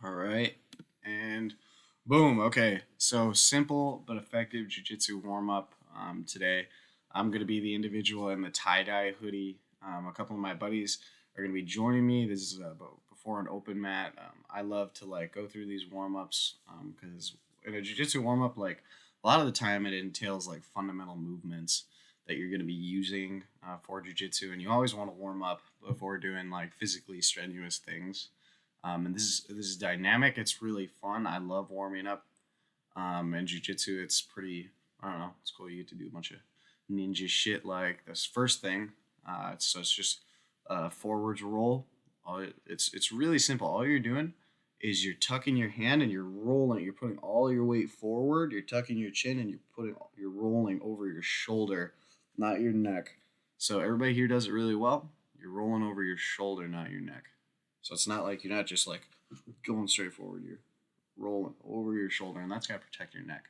All right. And boom. Okay. So simple but effective jiu-jitsu warm-up today. I'm going to be the individual in the tie-dye hoodie. A couple of my buddies are going to be joining me. This is before an open mat. I love to like go through these warm-ups because in a jiu-jitsu warm-up, like a lot of the time it entails like fundamental movements that you're going to be using for jiu-jitsu, and you always want to warm up before doing like physically strenuous things. And this is dynamic. It's really fun. I love warming up. And jujitsu, it's pretty. I don't know. It's cool. You get to do a bunch of ninja shit like this. First thing, it's just forwards roll. It's really simple. All you're doing is you're tucking your hand and you're rolling. You're putting all your weight forward. You're tucking your chin and you're rolling over your shoulder, not your neck. So everybody here does it really well. You're rolling over your shoulder, not your neck. So it's not like you're not just like going straight forward. You're rolling over your shoulder, and that's got to protect your neck.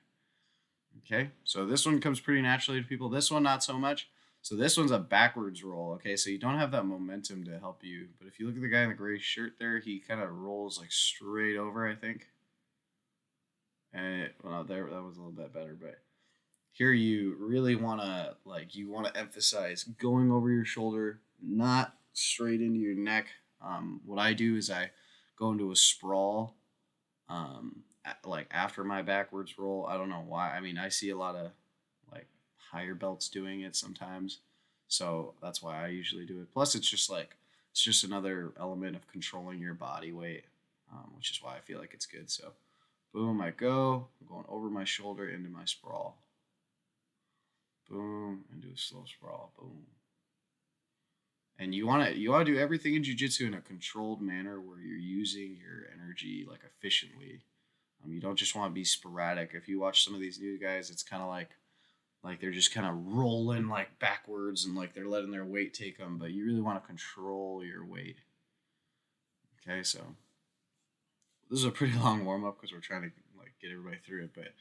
Okay, so this one comes pretty naturally to people. This one, not so much. So this one's a backwards roll. Okay, so you don't have that momentum to help you. But if you look at the guy in the gray shirt there, he kind of rolls like straight over, I think. And there that was a little bit better, but here you really want to emphasize going over your shoulder, not straight into your neck. What I do is I go into a sprawl, like after my backwards roll. I don't know why. I mean, I see a lot of like higher belts doing it sometimes, so that's why I usually do it. Plus, it's just another element of controlling your body weight, which is why I feel like it's good. So, boom, I go. I'm going over my shoulder into my sprawl. Boom, and do a slow sprawl. Boom. And you want to do everything in jiu-jitsu in a controlled manner where you're using your energy like efficiently. You don't just want to be sporadic. If you watch some of these new guys, it's kind of like they're just kind of rolling like backwards and like they're letting their weight take them, but you really want to control your weight. Okay, so this is a pretty long warm up because we're trying to like get everybody through it, but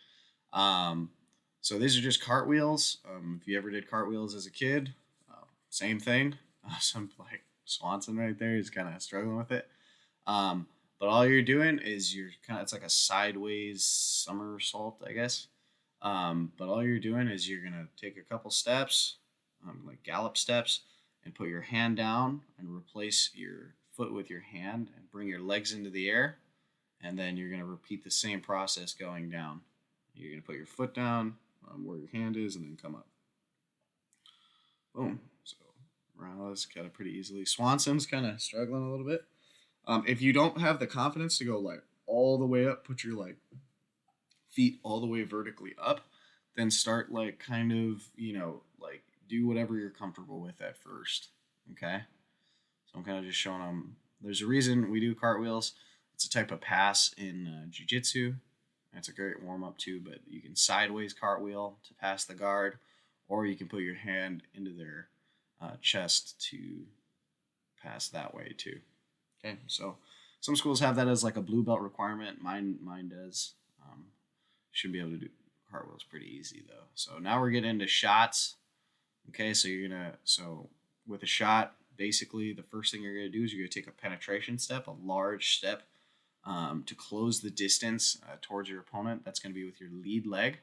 so these are just cartwheels. If you ever did cartwheels as a kid, same thing. Some like Swanson right there is kind of struggling with it. But all you're doing is it's like a sideways somersault, I guess. But all you're doing is you're gonna take a couple steps, like gallop steps, and put your hand down and replace your foot with your hand and bring your legs into the air. And then you're gonna repeat the same process going down. You're gonna put your foot down where your hand is and then come up. Boom. So Morales got it pretty easily. Swanson's kind of struggling a little bit. If you don't have the confidence to go like all the way up, put your like feet all the way vertically up, then start like kind of, like do whatever you're comfortable with at first. Okay. So I'm kind of just showing them there's a reason we do cartwheels. It's a type of pass in jiu-jitsu. It's a great warm-up too, but you can sideways cartwheel to pass the guard, or you can put your hand into their chest to pass that way too. Okay, so some schools have that as like a blue belt requirement. Mine does. Should be able to do cartwheels pretty easy though. So now we're getting into shots. Okay, so with a shot, basically the first thing you're gonna do is you're gonna take a penetration step, a large step, to close the distance towards your opponent. That's gonna be with your lead leg.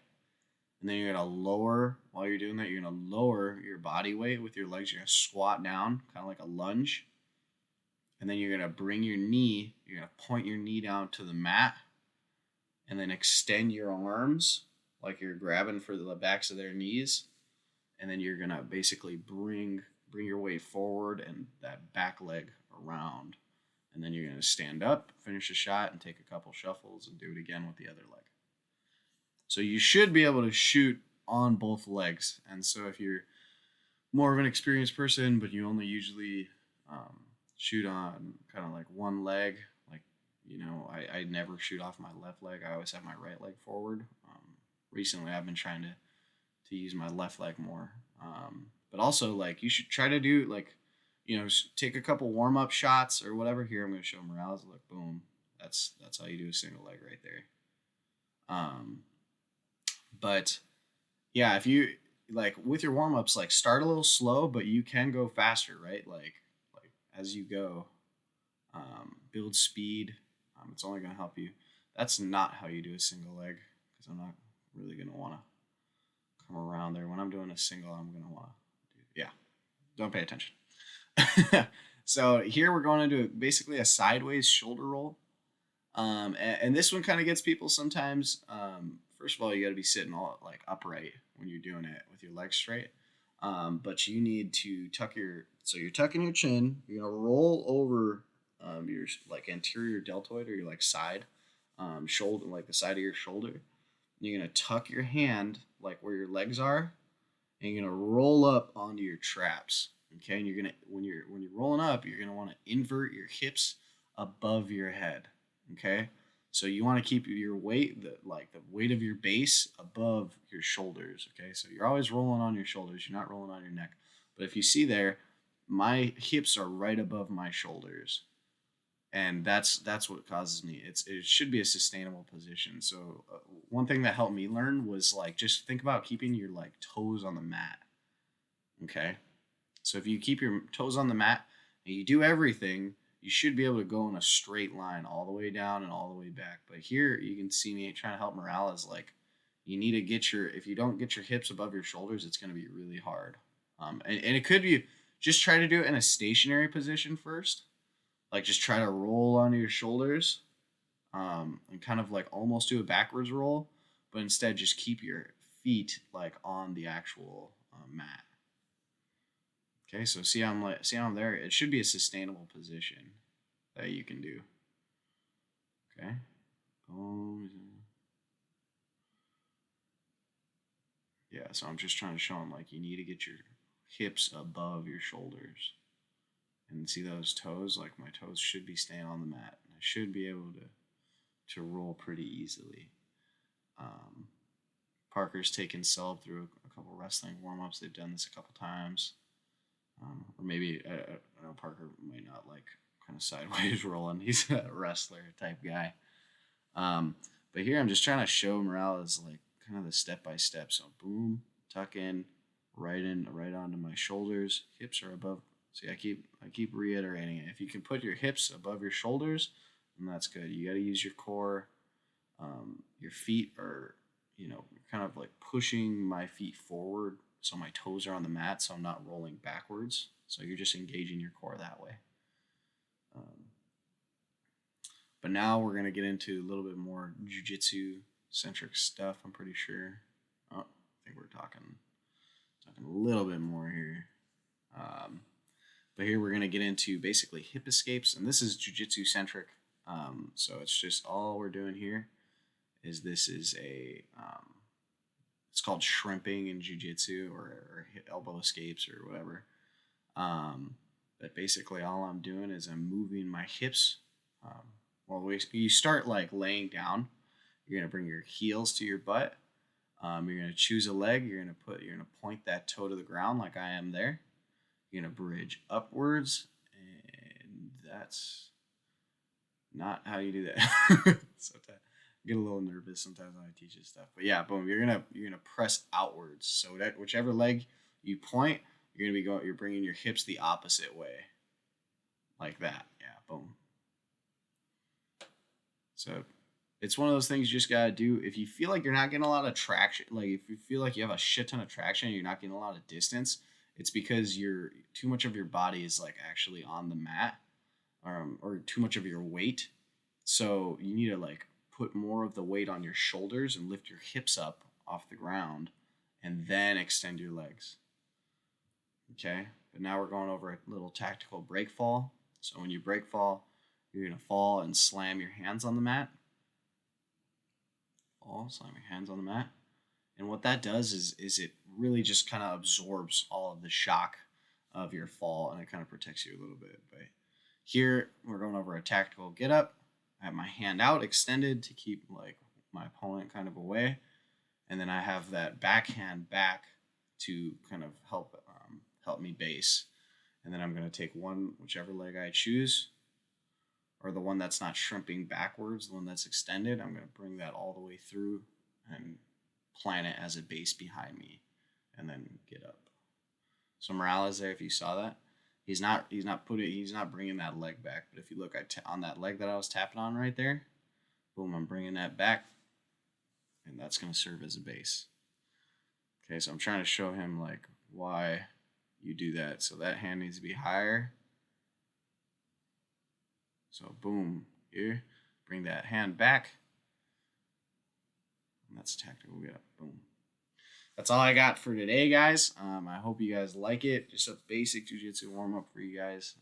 And then you're going to lower, while you're doing that, you're going to lower your body weight with your legs. You're going to squat down, kind of like a lunge. And then you're going to bring your knee, you're going to point your knee down to the mat. And then extend your arms like you're grabbing for the backs of their knees. And then you're going to basically bring your weight forward and that back leg around. And then you're going to stand up, finish the shot, and take a couple shuffles and do it again with the other leg. So you should be able to shoot on both legs. And so if you're more of an experienced person, but you only usually shoot on kind of like one leg, like, I never shoot off my left leg. I always have my right leg forward. Recently, I've been trying to use my left leg more. But also, like, you should try to do, like, take a couple warm-up shots or whatever. Here, I'm going to show Morales. Look, boom. That's how you do a single leg right there. But yeah, if you like with your warm-ups, like start a little slow, but you can go faster, right? Like as you go, build speed. It's only going to help you. That's not how you do a single leg, because I'm not really going to want to come around there. When I'm doing a single, I'm going to want to do, yeah, don't pay attention. So here we're going to do basically a sideways shoulder roll. And this one kind of gets people sometimes. First of all, you got to be sitting all like upright when you're doing it with your legs straight. But you need to so you're tucking your chin. You're gonna roll over your like anterior deltoid or your like side shoulder, like the side of your shoulder. You're gonna tuck your hand like where your legs are, and you're gonna roll up onto your traps. Okay, and you're gonna when you're rolling up, you're gonna want to invert your hips above your head. Okay, so you want to keep your weight, the weight of your base above your shoulders. Okay, so you're always rolling on your shoulders. You're not rolling on your neck. But if you see there, my hips are right above my shoulders, and that's what causes me. It should be a sustainable position. So one thing that helped me learn was like just think about keeping your like toes on the mat. Okay, so if you keep your toes on the mat and you do everything, you should be able to go in a straight line all the way down and all the way back. But here you can see me trying to help Morales. Like you need to if you don't get your hips above your shoulders, it's going to be really hard. And it could be just try to do it in a stationary position first. Like just try to roll onto your shoulders and kind of like almost do a backwards roll. But instead just keep your feet like on the actual mat. Okay, so see how I'm there? It should be a sustainable position that you can do. Okay. Yeah, so I'm just trying to show them like you need to get your hips above your shoulders. And see those toes? Like my toes should be staying on the mat. I should be able to roll pretty easily. Parker's taken Celeb through a couple wrestling warm-ups. They've done this a couple times. Or maybe I know Parker might not like kind of sideways rolling. He's a wrestler type guy. But here I'm just trying to show Morales like kind of the step by step. So boom, tuck in, right onto my shoulders. Hips are above. See, I keep reiterating it. If you can put your hips above your shoulders, then that's good. You got to use your core. Your feet are, kind of like pushing my feet forward. So my toes are on the mat, so I'm not rolling backwards. So you're just engaging your core that way. But now we're going to get into a little bit more jiu-jitsu centric stuff, I'm pretty sure. Oh, I think we're talking a little bit more here. But here we're going to get into basically hip escapes, and this is jiu-jitsu centric. So it's just all we're doing here is it's called shrimping in jiu-jitsu or elbow escapes or whatever. But basically all I'm doing is I'm moving my hips. You start like laying down. You're going to bring your heels to your butt. You're going to choose a leg. You're going to point that toe to the ground like I am there. You're going to bridge upwards, and that's not how you do that. Sometimes I get a little nervous sometimes when I teach this stuff. But yeah, boom, you're gonna press outwards. So that whichever leg you point, you're bringing your hips the opposite way. Like that. Yeah, boom. So it's one of those things you just gotta do. If you feel like you're not getting a lot of traction, like if you feel like you have a shit ton of traction and you're not getting a lot of distance, it's because too much of your body is like actually on the mat, or too much of your weight. So you need to like put more of the weight on your shoulders and lift your hips up off the ground, and then extend your legs. Okay, but now we're going over a little tactical break fall. So when you break fall, you're gonna fall and slam your hands on the mat. Slam your hands on the mat. And what that does is it really just kind of absorbs all of the shock of your fall, and it kind of protects you a little bit. But here we're going over a tactical get up. I have my hand out extended to keep like my opponent kind of away, and then I have that backhand back to kind of help me base. And then I'm going to take whichever leg I choose, or the one that's not shrimping backwards, the one that's extended. I'm going to bring that all the way through and plant it as a base behind me, and then get up. So Morales there, if you saw that, He's not bringing that leg back. But if you look on that leg that I was tapping on right there, boom, I'm bringing that back, and that's going to serve as a base. Okay, so I'm trying to show him like why you do that. So that hand needs to be higher. So boom, here, bring that hand back. And that's tactical. Yeah, boom. That's all I got for today, guys. I hope you guys like it. Just a basic jiu-jitsu warm-up for you guys.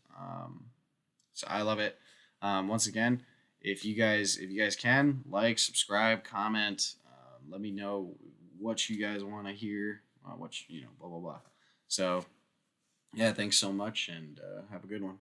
So I love it. Once again, if you guys can like, subscribe, comment, let me know what you guys want to hear. Blah blah blah. So yeah, thanks so much, and have a good one.